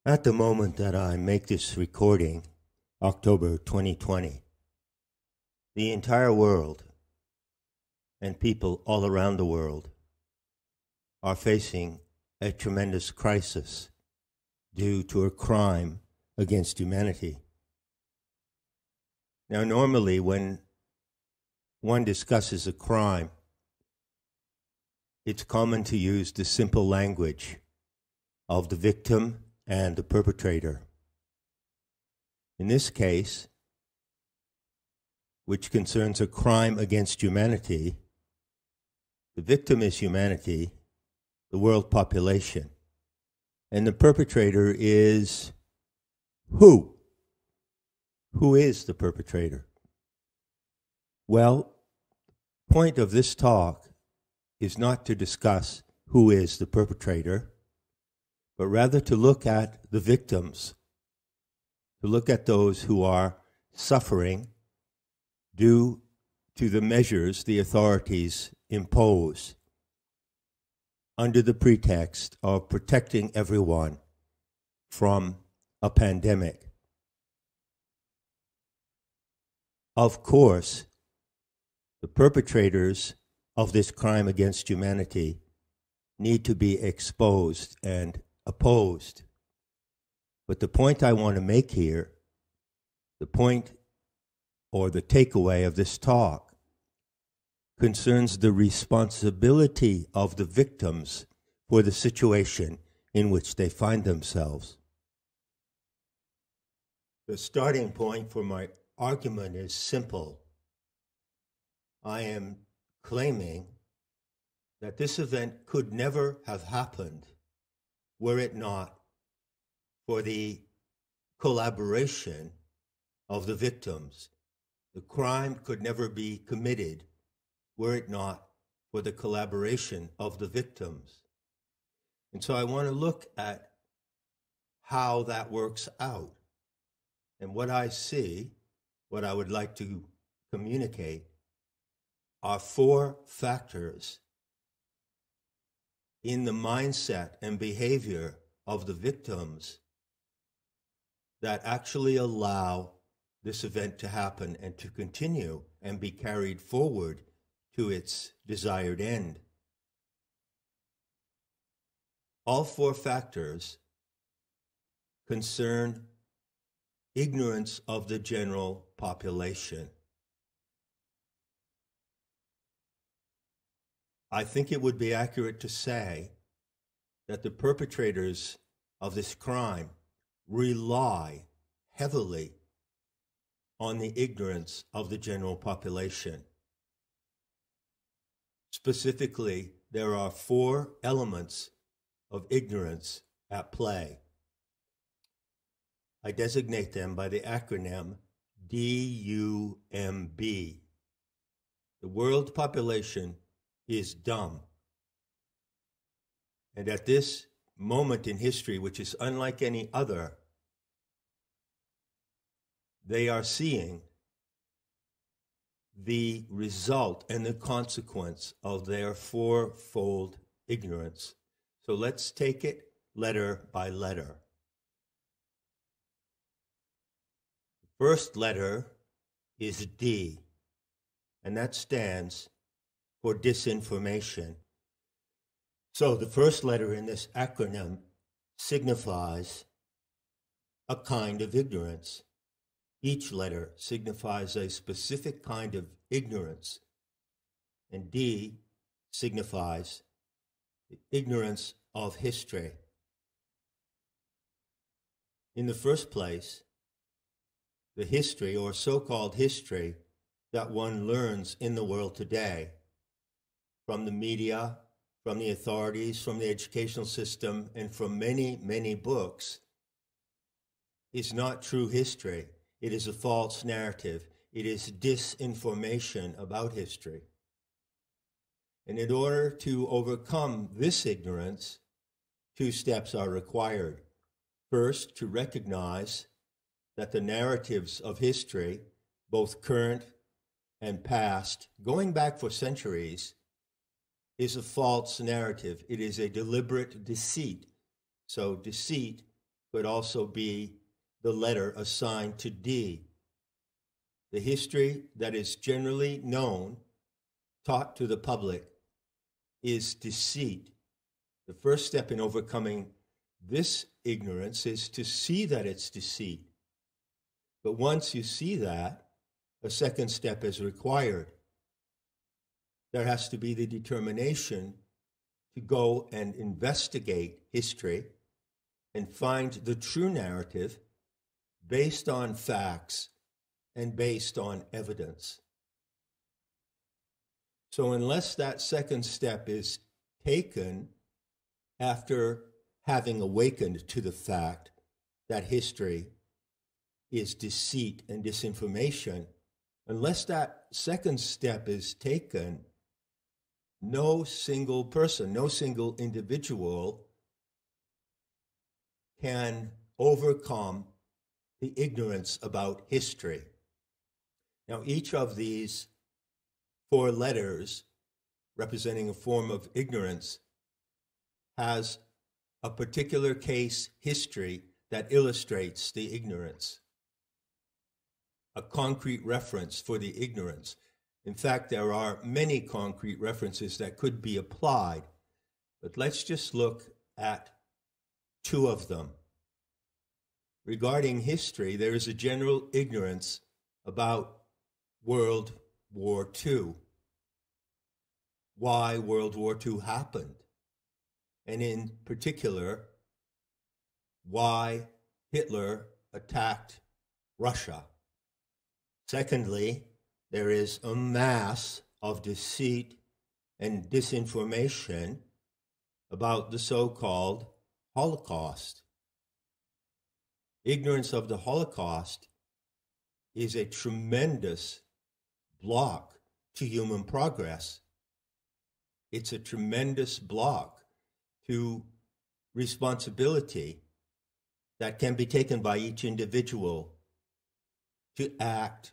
At the moment that I make this recording, October 2020, the entire world and people all around the world are facing a tremendous crisis due to a crime against humanity. Now, normally when one discusses a crime, it's common to use the simple language of the victim and the perpetrator. In this case, which concerns a crime against humanity, the victim is humanity, the world population, and the perpetrator is who? Who is the perpetrator? Well, the point of this talk is not to discuss who is the perpetrator, but rather to look at the victims, to look at those who are suffering due to the measures the authorities impose under the pretext of protecting everyone from a pandemic. Of course, the perpetrators of this crime against humanity need to be exposed and opposed. But the point I want to make here, the point or the takeaway of this talk, concerns the responsibility of the victims for the situation in which they find themselves. The starting point for my argument is simple. I am claiming that this event could never have happened were it not for the collaboration of the victims. The crime could never be committed were it not for the collaboration of the victims. And so I want to look at how that works out. And what I see, what I would like to communicate, are four factors in the mindset and behavior of the victims that actually allow this event to happen and to continue and be carried forward to its desired end. All four factors concern ignorance of the general population. I think it would be accurate to say that the perpetrators of this crime rely heavily on the ignorance of the general population. Specifically, there are four elements of ignorance at play. I designate them by the acronym DUMB. The world population is dumb. And at this moment in history, which is unlike any other, they are seeing the result and the consequence of their fourfold ignorance. So let's take it letter by letter. The first letter is D, and that stands for disinformation. So the first letter in this acronym signifies a kind of ignorance. Each letter signifies a specific kind of ignorance, and D signifies the ignorance of history. In the first place, the history or so-called history that one learns in the world today, from the media, from the authorities, from the educational system, and from many, many books, is not true history. It is a false narrative. It is disinformation about history. And in order to overcome this ignorance, two steps are required. First, to recognize that the narratives of history, both current and past, going back for centuries, is a false narrative. It is a deliberate deceit. So deceit could also be the letter assigned to D. The history that is generally known, taught to the public, is deceit. The first step in overcoming this ignorance is to see that it's deceit. But once you see that, a second step is required. There has to be the determination to go and investigate history and find the true narrative based on facts and based on evidence. So unless that second step is taken after having awakened to the fact that history is deceit and disinformation, unless that second step is taken, no single person, no single individual can overcome the ignorance about history. Now, each of these 4 letters representing a form of ignorance has a particular case history that illustrates the ignorance, a concrete reference for the ignorance. In fact, there are many concrete references that could be applied, but let's just look at 2 of them. Regarding history, there is a general ignorance about World War II, why World War II happened, and in particular, why Hitler attacked Russia. Secondly, there is a mass of deceit and disinformation about the so-called Holocaust. Ignorance of the Holocaust is a tremendous block to human progress. It's a tremendous block to responsibility that can be taken by each individual to act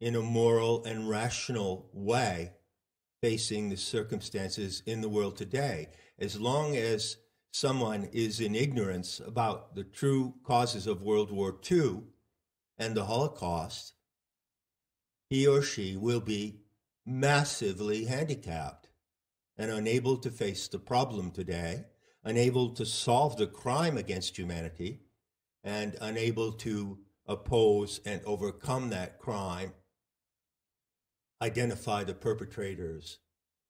in a moral and rational way facing the circumstances in the world today. As long as someone is in ignorance about the true causes of World War II and the Holocaust, he or she will be massively handicapped and unable to face the problem today, unable to solve the crime against humanity, and unable to oppose and overcome that crime, identify the perpetrators,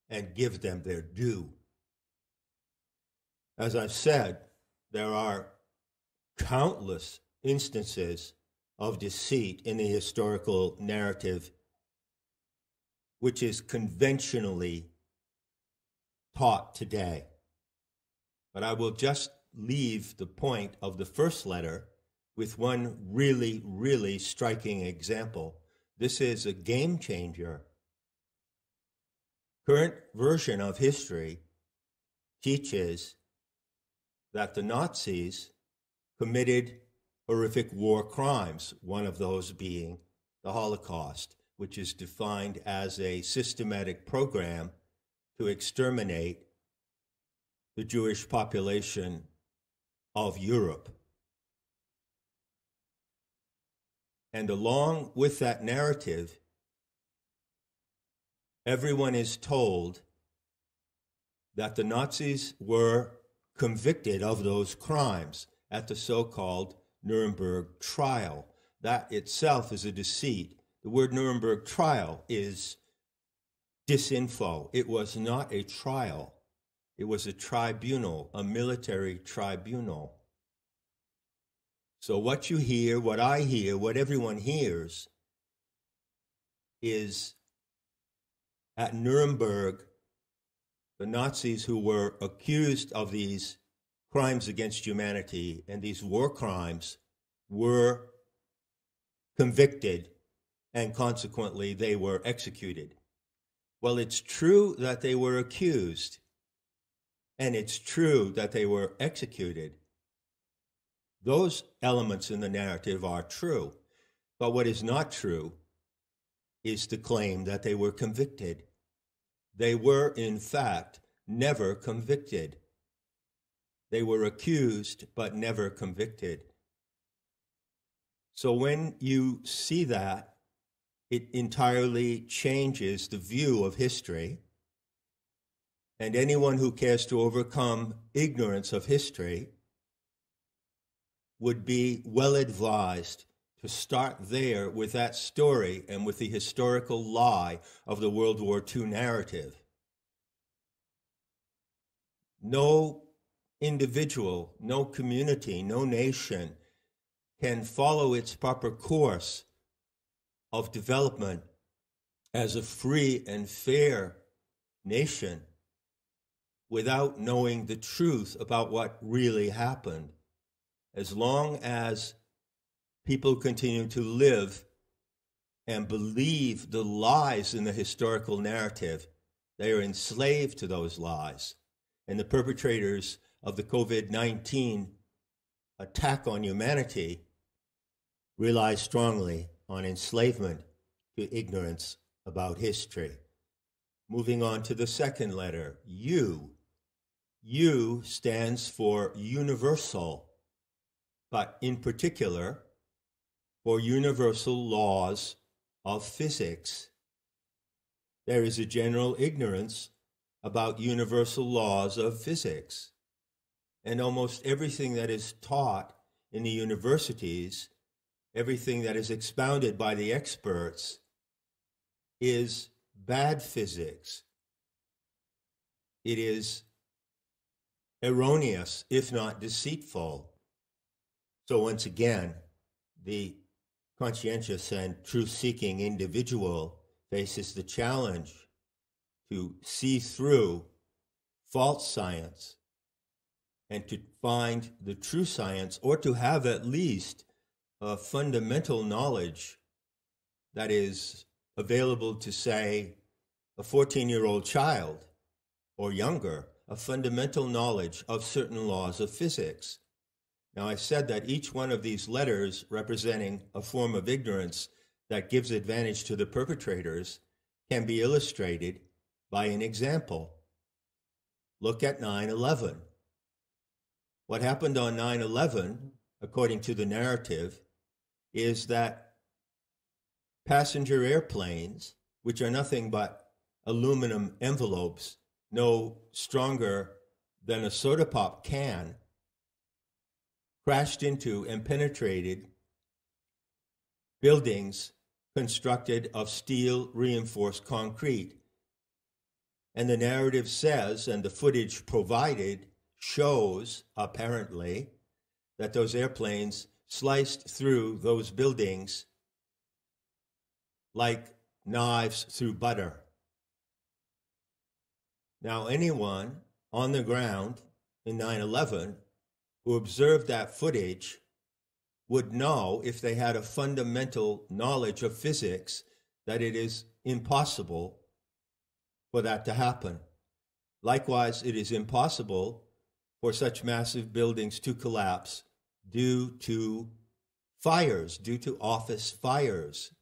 and give them their due. As I've said, there are countless instances of deceit in the historical narrative, which is conventionally taught today. But I will just leave the point of the first letter with one really, really striking example. This is a game changer. Current version of history teaches that the Nazis committed horrific war crimes, one of those being the Holocaust, which is defined as a systematic program to exterminate the Jewish population of Europe. And along with that narrative, everyone is told that the Nazis were convicted of those crimes at the so-called Nuremberg trial. That itself is a deceit. The word Nuremberg trial is disinfo. It was not a trial. It was a tribunal, a military tribunal. So what you hear, what I hear, what everyone hears is at Nuremberg, the Nazis who were accused of these crimes against humanity and these war crimes were convicted, and consequently they were executed. Well, it's true that they were accused, and it's true that they were executed. Those elements in the narrative are true, but what is not true is to claim that they were convicted. They were, in fact, never convicted. They were accused, but never convicted. So when you see that, it entirely changes the view of history. And anyone who cares to overcome ignorance of history would be well advised to start there with that story and with the historical lie of the World War II narrative. No individual, no community, no nation can follow its proper course of development as a free and fair nation without knowing the truth about what really happened. As long as people continue to live and believe the lies in the historical narrative, they are enslaved to those lies. And the perpetrators of the COVID-19 attack on humanity rely strongly on enslavement to ignorance about history. Moving on to the second letter, U. U stands for universal, but in particular for universal laws of physics. There is a general ignorance about universal laws of physics, and almost everything that is taught in the universities, everything that is expounded by the experts, is bad physics. It is erroneous, if not deceitful. So once again, the conscientious and truth-seeking individual faces the challenge to see through false science and to find the true science, or to have at least a fundamental knowledge that is available to, say, a 14-year-old child or younger, a fundamental knowledge of certain laws of physics. Now, I said that each one of these letters representing a form of ignorance that gives advantage to the perpetrators can be illustrated by an example. Look at 9/11. What happened on 9/11, according to the narrative, is that passenger airplanes, which are nothing but aluminum envelopes, no stronger than a soda pop can, crashed into and penetrated buildings constructed of steel reinforced concrete. And the narrative says, and the footage provided shows, apparently, that those airplanes sliced through those buildings like knives through butter. Now, anyone on the ground in 9/11 who observed that footage would know, if they had a fundamental knowledge of physics, that it is impossible for that to happen. Likewise, it is impossible for such massive buildings to collapse due to fires, due to office fires.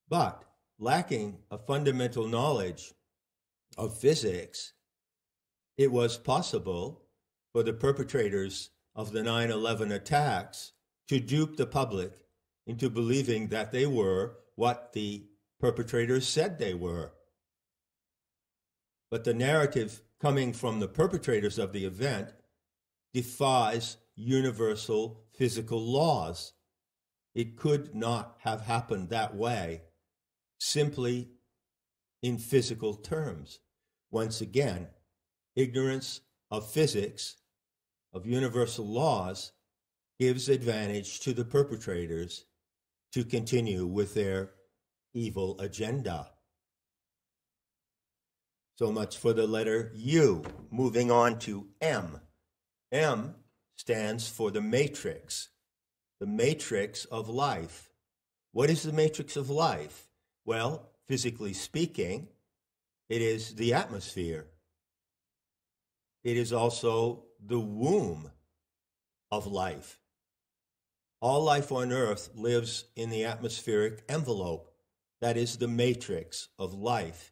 But lacking a fundamental knowledge of physics, it was possible for the perpetrators of the 9/11 attacks to dupe the public into believing that they were what the perpetrators said they were. But the narrative coming from the perpetrators of the event defies universal physical laws. It could not have happened that way, simply in physical terms. Once again, ignorance of physics, of universal laws, gives advantage to the perpetrators to continue with their evil agenda. So much for the letter U. Moving on to M. M stands for the matrix of life. What is the matrix of life? Well, physically speaking, it is the atmosphere. It is also the womb of life. All life on Earth lives in the atmospheric envelope. That is the matrix of life.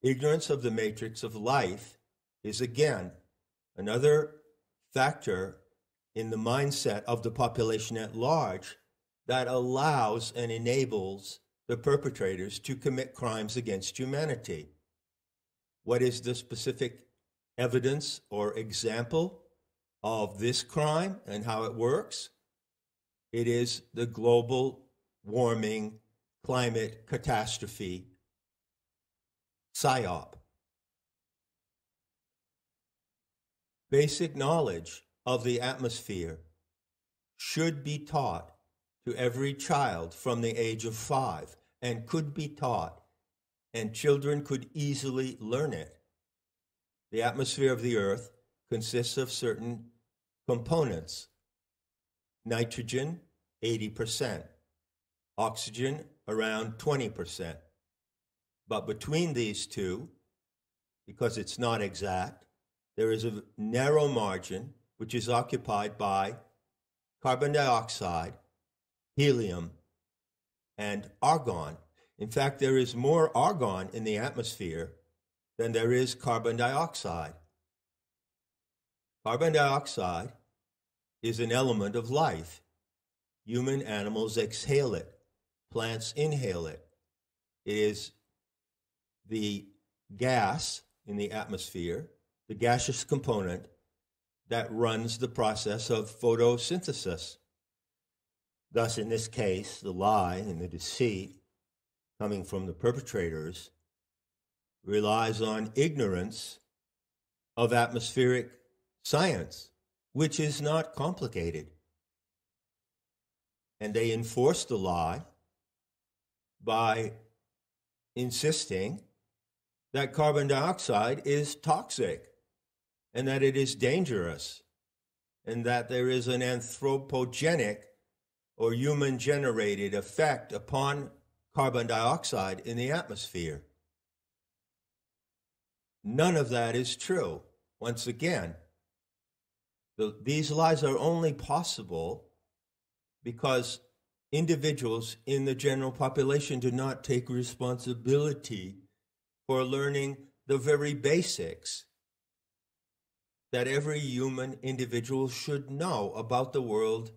Ignorance of the matrix of life is, again, another factor in the mindset of the population at large that allows and enables the perpetrators to commit crimes against humanity. What is the specific evidence or example of this crime and how it works? It is the global warming climate catastrophe psyop. Basic knowledge of the atmosphere should be taught to every child from the age of 5, and could be taught, and children could easily learn it. The atmosphere of the Earth consists of certain components. Nitrogen, 80%. Oxygen, around 20%. But between these two, because it's not exact, there is a narrow margin which is occupied by carbon dioxide, helium, and argon. In fact, there is more argon in the atmosphere than there is carbon dioxide. Carbon dioxide is an element of life. Human animals exhale it. Plants inhale it. It is the gas in the atmosphere, the gaseous component, that runs the process of photosynthesis. Thus, in this case, the lie and the deceit coming from the perpetrators relies on ignorance of atmospheric science, which is not complicated. And they enforce the lie by insisting that carbon dioxide is toxic and that it is dangerous and that there is an anthropogenic or human-generated effect upon carbon dioxide in the atmosphere. None of that is true. Once again, these lies are only possible because individuals in the general population do not take responsibility for learning the very basics that every human individual should know about the world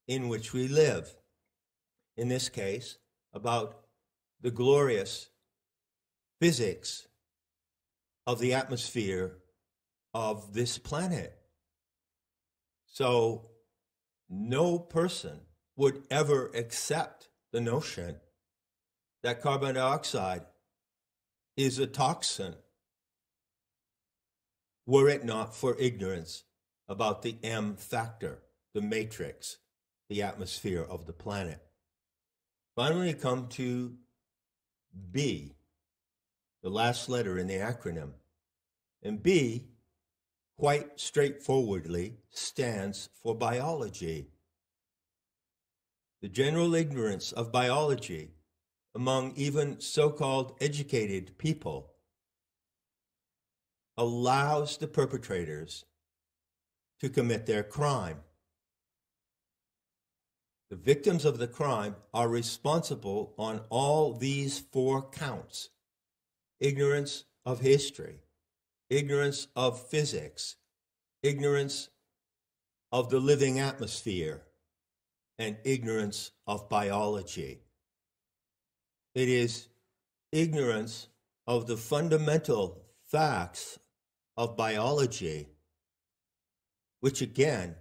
in which we live. In this case, about the glorious physics of the atmosphere of this planet. So no person would ever accept the notion that carbon dioxide is a toxin were it not for ignorance about the M factor, the matrix, the atmosphere of the planet. Finally, we come to B, the last letter in the acronym. And B, quite straightforwardly, stands for biology. The general ignorance of biology among even so-called educated people allows the perpetrators to commit their crime. The victims of the crime are responsible on all these 4 counts: ignorance of history, ignorance of physics, ignorance of the living atmosphere, and ignorance of biology. It is ignorance of the fundamental facts of biology, which again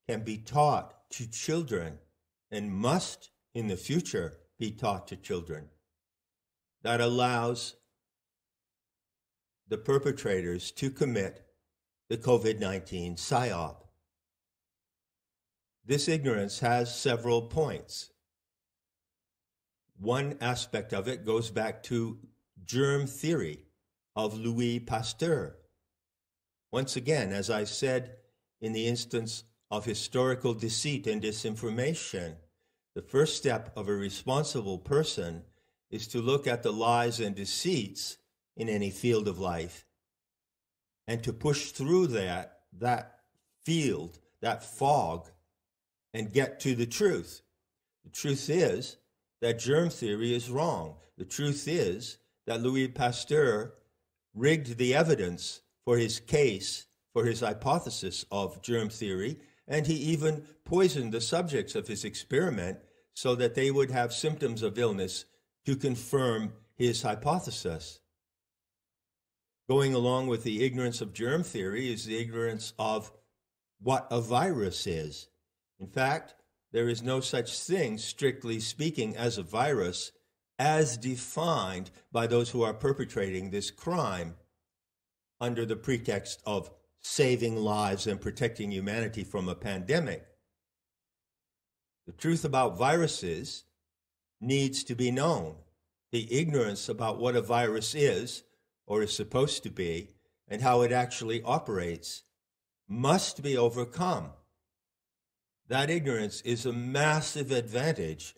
can be taught to children and must in the future be taught to children, that allows the perpetrators to commit the COVID-19 psyop. This ignorance has several points. One aspect of it goes back to germ theory of Louis Pasteur. Once again, as I said in the instance of historical deceit and disinformation, the first step of a responsible person is to look at the lies and deceits in any field of life and to push through that field, that fog, and get to the truth. The truth is that germ theory is wrong. The truth is that Louis Pasteur rigged the evidence for his case, for his hypothesis of germ theory, and he even poisoned the subjects of his experiment so that they would have symptoms of illness to confirm his hypothesis. Going along with the ignorance of germ theory is the ignorance of what a virus is. In fact, there is no such thing, strictly speaking, as a virus as defined by those who are perpetrating this crime under the pretext of saving lives and protecting humanity from a pandemic. The truth about viruses needs to be known. The ignorance about what a virus is, or is supposed to be, and how it actually operates, must be overcome. That ignorance is a massive advantage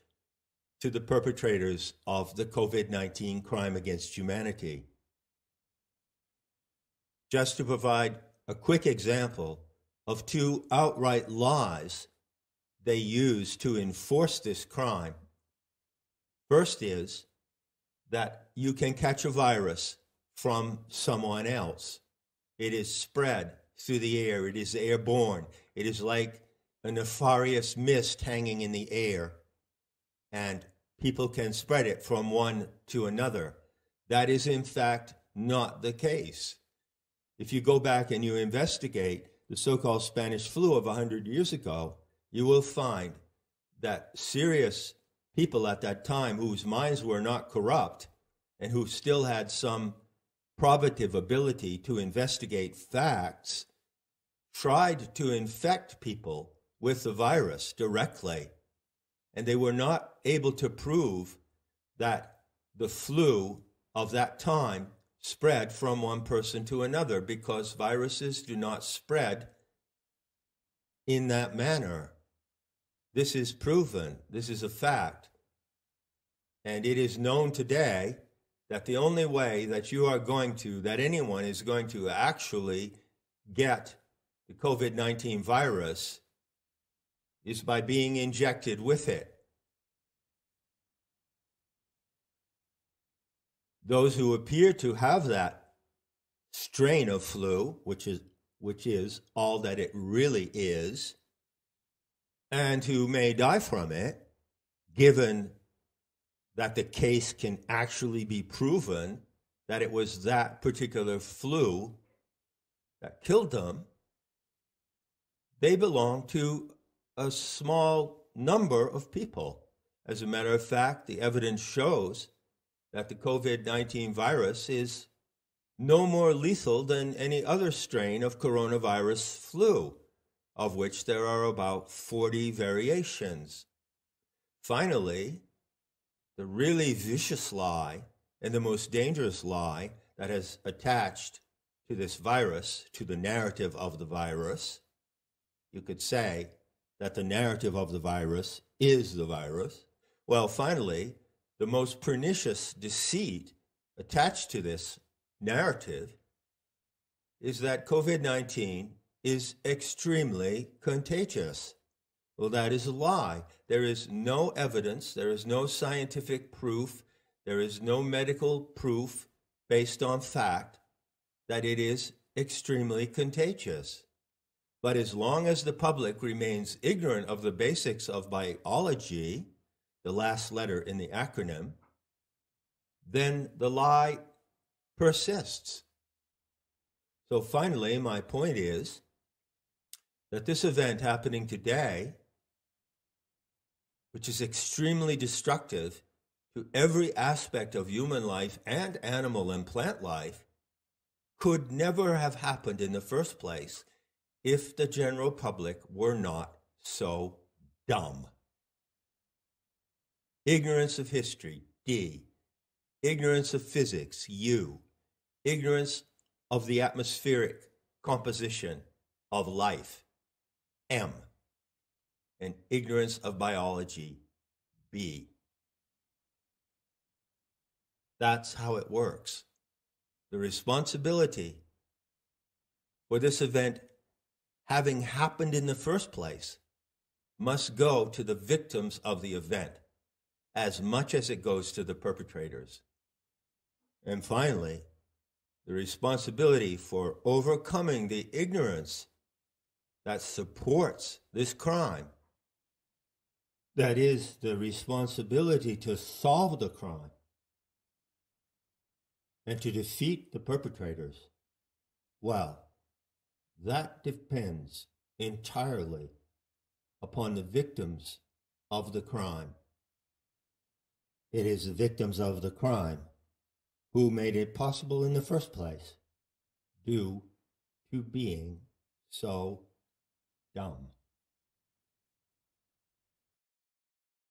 to the perpetrators of the COVID-19 crime against humanity. Just to provide a quick example of two outright lies they use to enforce this crime. First is that you can catch a virus from someone else. It is spread through the air. It is airborne. It is like a nefarious mist hanging in the air, and people can spread it from one to another. That is, in fact, not the case. If you go back and you investigate the so-called Spanish flu of 100 years ago, you will find that serious people at that time whose minds were not corrupt and who still had some probative ability to investigate facts tried to infect people with the virus directly. And they were not able to prove that the flu of that time spread from one person to another, because viruses do not spread in that manner. This is proven. This is a fact. And it is known today that the only way that that anyone is going to actually get the COVID-19 virus is by being injected with it. Those who appear to have that strain of flu, which is all that it really is, and who may die from it, given that the case can actually be proven that it was that particular flu that killed them, they belong to a small number of people. As a matter of fact, the evidence shows that the COVID-19 virus is no more lethal than any other strain of coronavirus flu, of which there are about 40 variations. Finally, the really vicious lie and the most dangerous lie that has attached to this virus, to the narrative of the virus, you could say that the narrative of the virus is the virus. Well, finally, the most pernicious deceit attached to this narrative is that COVID-19 is extremely contagious. Well, that is a lie. There is no evidence, there is no scientific proof, there is no medical proof based on fact that it is extremely contagious. But as long as the public remains ignorant of the basics of biology, the last letter in the acronym, then the lie persists. So finally, my point is that this event happening today, which is extremely destructive to every aspect of human life and animal and plant life, could never have happened in the first place if the general public were not so dumb. Ignorance of history, D. Ignorance of physics, U. Ignorance of the atmospheric composition of life, M. And ignorance of biology, B. That's how it works. The responsibility for this event having happened in the first place must go to the victims of the event as much as it goes to the perpetrators. And finally, the responsibility for overcoming the ignorance that supports this crime. That is the responsibility to solve the crime and to defeat the perpetrators. Well, that depends entirely upon the victims of the crime. It is the victims of the crime who made it possible in the first place, due to being so dumb.